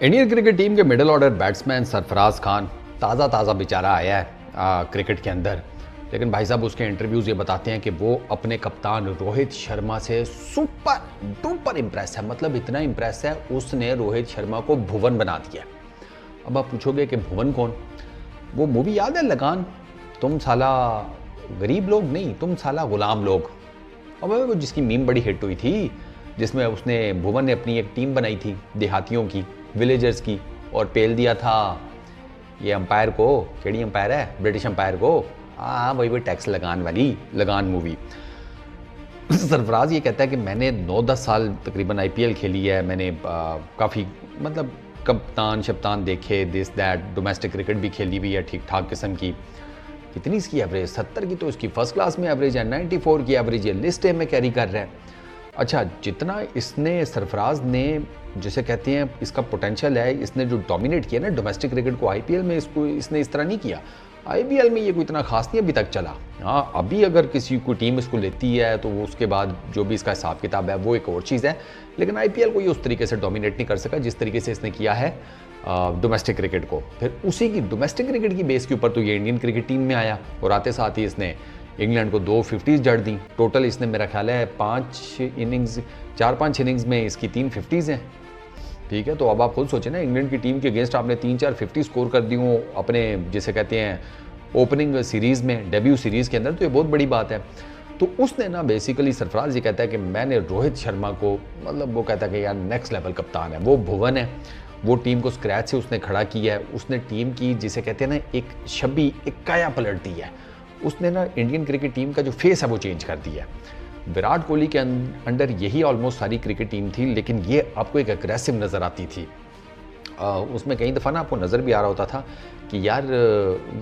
Indian cricket team के middle order batsman Sarfaraz Khan ताज़ा बेचारा आया है क्रिकेट के अंदर। लेकिन भाई साहब उसके इंटरव्यूज़ ये बताते हैं कि वो अपने कप्तान रोहित शर्मा से सुपर डुपर इम्प्रेस है। मतलब इतना इम्प्रेस है, उसने रोहित शर्मा को भुवन बना दिया। अब आप पूछोगे कि भुवन कौन? वो मूवी याद है लगान? तुम साला गरीब लोग नहीं, तुम साला गुलाम लोग। अब वो जिसकी मीम बड़ी हिट हुई थी, जिसमें उसने भुवन ने अपनी एक टीम बनाई थी देहातियों की, विलेजर्स की, और पेल दिया था ये अंपायर को। केड़ी अंपायर है? ब्रिटिश अंपायर को। हाँ वही टैक्स लगान वाली लगान मूवी। सरफराज ये कहता है कि मैंने 9-10 साल तकरीबन आईपीएल खेली है, मैंने काफ़ी मतलब कप्तान शप्तान देखे, दिस दैट, डोमेस्टिक क्रिकेट भी खेली हुई है ठीक ठाक किस्म की। कितनी इसकी एवरेज? 70 की तो इसकी फर्स्ट क्लास में एवरेज है, 94 की एवरेज है, लिस्ट ए में कैरी कर रहा है। अच्छा, जितना इसने सरफराज ने जिसे कहते हैं इसका पोटेंशियल है, इसने जो डोमिनेट किया ना डोमेस्टिक क्रिकेट को आईपीएल में, इसको इसने इस तरह नहीं किया। आईपीएल में ये कोई इतना खास नहीं अभी तक चला। हाँ, अभी अगर किसी कोई टीम इसको लेती है तो वो उसके बाद जो भी इसका हिसाब किताब है वो एक और चीज़ है, लेकिन आईपीएल को ये उस तरीके से डोमिनेट नहीं कर सका जिस तरीके से इसने किया है डोमेस्टिक क्रिकेट को। फिर उसी की डोमेस्टिक क्रिकेट की बेस के ऊपर तो ये इंडियन क्रिकेट टीम में आया, और आते साथ ही इसने इंग्लैंड को 2 50s जड़ दी। टोटल इसने मेरा ख्याल है 4-5 इनिंग्स में इसकी 3 50s हैं। ठीक है, तो अब आप खुद सोचें ना, इंग्लैंड की टीम के अगेंस्ट आपने 3-4 50 स्कोर कर दी हो अपने जिसे कहते हैं ओपनिंग सीरीज़ में, डेब्यू सीरीज़ के अंदर, तो ये बहुत बड़ी बात है। तो उसने ना बेसिकली सरफराज ये कहता है कि मैंने रोहित शर्मा को, मतलब वो कहता है कि यार नेक्स्ट लेवल कप्तान है वो भुवन है। वो टीम को स्क्रैच से उसने खड़ा किया है, उसने टीम की जिसे कहते हैं ना एक छवि, एक काया पलट दी है। उसने ना इंडियन क्रिकेट टीम का जो फेस है वो चेंज कर दिया है। विराट कोहली के अंडर यही ऑलमोस्ट सारी क्रिकेट टीम थी, लेकिन ये आपको एक अग्रेसिव नज़र आती थी। उसमें कई दफ़ा ना आपको नज़र भी आ रहा होता था कि यार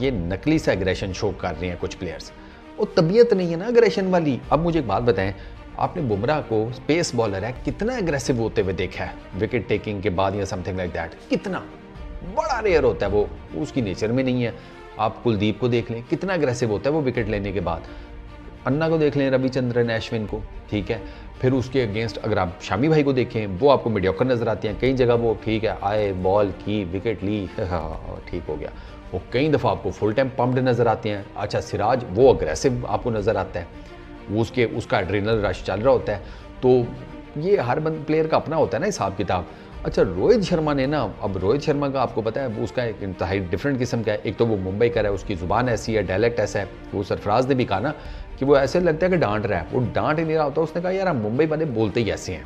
ये नकली से एग्रेशन शो कर रहे हैं कुछ प्लेयर्स, और तबीयत नहीं है ना एग्रेशन वाली। अब मुझे एक बात बताएं, आपने बुमराह को, स्पेस बॉलर है, कितना एग्रेसिव होते हुए देखा है विकेट टेकिंग के बाद या समथिंग लाइक दैट? कितना बड़ा रेयर होता है वो, उसकी नेचर में नहीं है। आप कुलदीप को देख लें, कितना एग्रेसिव होता है वो विकेट लेने के बाद। अन्ना को देख लें, रविचंद्रन अश्विन को, ठीक है। फिर उसके अगेंस्ट अगर आप शामी भाई को देखें, वो आपको मीडियोकर नजर आते हैं। कई जगह वो ठीक है, आए, बॉल की, विकेट ली, ठीक हो गया। वो कई दफ़ा आपको फुल टाइम पम्प्ड नज़र आते हैं। अच्छा, सिराज वो अग्रेसिव आपको नज़र आता है, वो उसका एड्रेनल रश चल रहा होता है। तो ये हर प्लेयर का अपना होता है ना हिसाब किताब। अच्छा, रोहित शर्मा ने ना, अब रोहित शर्मा का आपको पता है वो उसका एक इंतहाई डिफरेंट किस्म का है। एक तो वो मुंबई का है, उसकी ज़ुबान ऐसी है, डायलेक्ट ऐसा है। वो सरफराज ने भी कहा ना कि वो ऐसे लगता है कि डांट रहा है, वो डांट ही नहीं रहा होता। उसने कहा यार हम मुंबई वाले बोलते ही ऐसे हैं।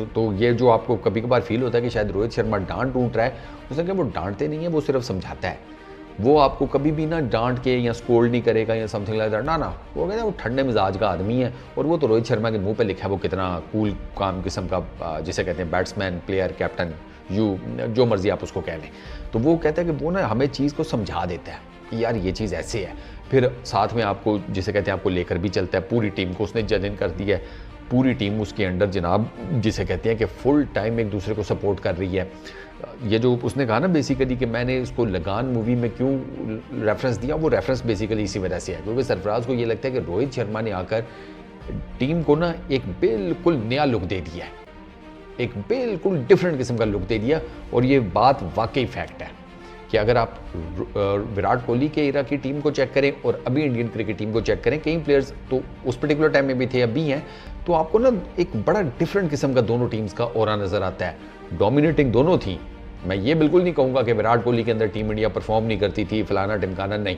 तो ये जो आपको कभी कभार फील होता है कि शायद रोहित शर्मा डांट टूट रहा है, उसने कहा वो डांटते नहीं है, वो सिर्फ समझाता है। वो आपको कभी भी ना डांट के या स्कोल्ड नहीं करेगा या समथिंग लाइक दैट, ना वो कहता है वो ठंडे मिजाज का आदमी है। और वो तो रोहित शर्मा के मुंह पे लिखा है वो कितना कूल काम किस्म का जिसे कहते हैं बैट्समैन, प्लेयर, कैप्टन, जो मर्जी आप उसको कह लें। तो वो कहता है कि वो ना हमें चीज़ को समझा देता है कि यार ये चीज़ ऐसे है। फिर साथ में आपको जिसे कहते हैं आपको लेकर भी चलता है। पूरी टीम को उसने जज कर दिया है, पूरी टीम उसके अंडर जनाब जिसे कहते हैं कि फुल टाइम एक दूसरे को सपोर्ट कर रही है। ये जो उसने कहा ना बेसिकली कि मैंने इसको लगान मूवी में क्यों रेफरेंस दिया, वो रेफरेंस बेसिकली इसी वजह से है क्योंकि सरफराज को ये लगता है कि रोहित शर्मा ने आकर टीम को ना एक बिल्कुल नया लुक दे दिया है, एक बिल्कुल डिफरेंट किस्म का लुक दे दिया। और ये बात वाकई फैक्ट है कि अगर आप विराट कोहली के एरा की टीम को चेक करें और अभी इंडियन क्रिकेट टीम को चेक करें, कई प्लेयर्स तो उस पर्टिकुलर टाइम में भी थे, अभी हैं, तो आपको ना एक बड़ा डिफरेंट किस्म का दोनों टीम्स का ऑरा नज़र आता है। डोमिनेटिंग दोनों थी। मैं ये बिल्कुल नहीं कहूँगा कि विराट कोहली के अंदर टीम इंडिया परफॉर्म नहीं करती थी, फलाना टिमकाना, नहीं।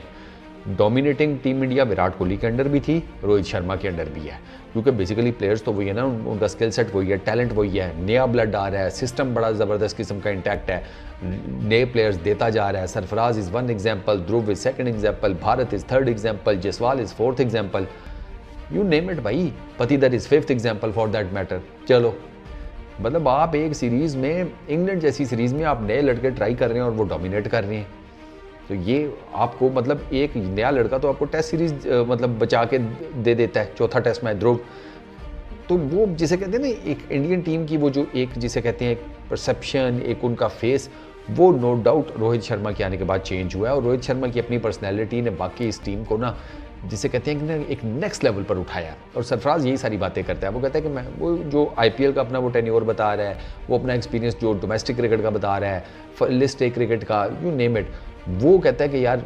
Dominating team India Virat Kohli के अंडर भी थी, रोहित शर्मा के अंडर भी है, क्योंकि बेसिकली प्लेयर्स तो वही है ना, उनका स्किल सेट वही है, टैलेंट वही है, नया ब्लड आ रहा है, सिस्टम बड़ा ज़बरदस्त किस्म का इंटैक्ट है, नए प्लेयर्स देता जा रहा है। Sarfaraz is 1 example, Dhruv is 2nd example, Bharat is 3rd example, Jaiswal is 4th example, you name it भाई, Patidar is 5th example for that matter. चलो, मतलब आप एक सीरीज़ में, इंग्लैंड जैसी सीरीज़ में आप नए लड़के ट्राई कर रहे हैं और वो डोमिनेट कर रहे हैं, तो ये आपको मतलब एक नया लड़का तो आपको टेस्ट सीरीज मतलब बचा के दे देता है, चौथा टेस्ट मैच ध्रुव। तो वो जिसे कहते हैं ना एक इंडियन टीम की वो जो एक जिसे कहते हैं परसेप्शन, एक उनका फेस, वो नो डाउट रोहित शर्मा के आने के बाद चेंज हुआ है। और रोहित शर्मा की अपनी पर्सनैलिटी ने बाकी इस टीम को ना जिसे कहते हैं कि ना एक नेक्स्ट लेवल पर उठाया। और सरफराज यही सारी बातें करता है। वो कहता है कि मैं वो जो IPL का अपना वो टेन्योर बता रहा है, वो अपना एक्सपीरियंस जो डोमेस्टिक क्रिकेट का बता रहा है, लिस्ट ए क्रिकेट का, यू नेम इट, वो कहता है कि यार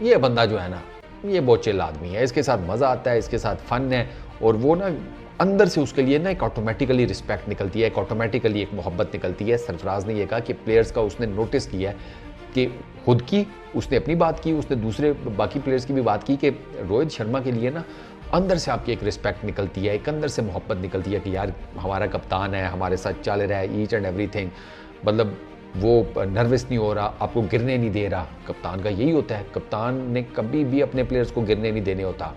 ये बंदा जो है ना, ये बहुत चिल आदमी है, इसके साथ मज़ा आता है, इसके साथ फ़न है। और वो ना अंदर से उसके लिए ना एक ऑटोमेटिकली रिस्पेक्ट निकलती है, एक ऑटोमेटिकली एक मोहब्बत निकलती है। सरफराज ने यह कहा कि प्लेयर्स का उसने नोटिस किया है कि खुद की उसने अपनी बात की, उसने दूसरे बाकी प्लेयर्स की भी बात की कि रोहित शर्मा के लिए ना अंदर से आपकी एक रिस्पेक्ट निकलती है, एक अंदर से मोहब्बत निकलती है कि यार हमारा कप्तान है, हमारे साथ चल रहा है ईच एंड एवरीथिंग, मतलब वो नर्वस नहीं हो रहा, आपको गिरने नहीं दे रहा। कप्तान का यही होता है, कप्तान ने कभी भी अपने प्लेयर्स को गिरने नहीं देने होता।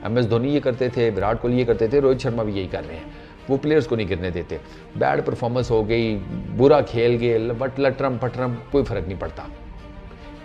MS धोनी ये करते थे, विराट कोहली ये करते थे, रोहित शर्मा भी यही कर रहे हैं, वो प्लेयर्स को नहीं गिरने देते। बैड परफॉर्मेंस हो गई, बुरा खेल गए, बट लटरम पटरम कोई फ़र्क नहीं पड़ता।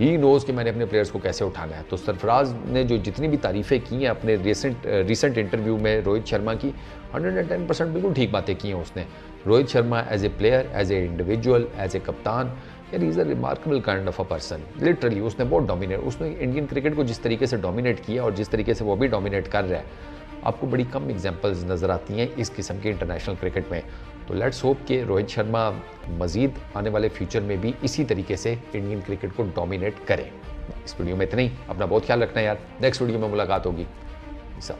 ही नोज़ कि मैंने अपने प्लेयर्स को कैसे उठाना है। तो सरफराज ने जो जितनी भी तारीफ़ें की हैं अपने रिसेंट इंटरव्यू में रोहित शर्मा की, 110% बिल्कुल ठीक बातें की हैं उसने। Rohit Sharma as a player, as a individual, as a कप्तान, यार is a remarkable kind of a person. Literally उसने बहुत डोमिनेट, उसने इंडियन क्रिकेट को जिस तरीके से डोमिनेट किया और जिस तरीके से वो भी डोमिनेट कर रहा है, आपको बड़ी कम एग्जांपल्स नज़र आती हैं इस किस्म के इंटरनेशनल क्रिकेट में। तो लेट्स होप कि रोहित शर्मा मज़ीद आने वाले फ्यूचर में भी इसी तरीके से इंडियन क्रिकेट को डोमिनेट करें। इस वीडियो में इतना ही, अपना बहुत ख्याल रखना यार, नेक्स्ट वीडियो में मुलाकात होगी। सब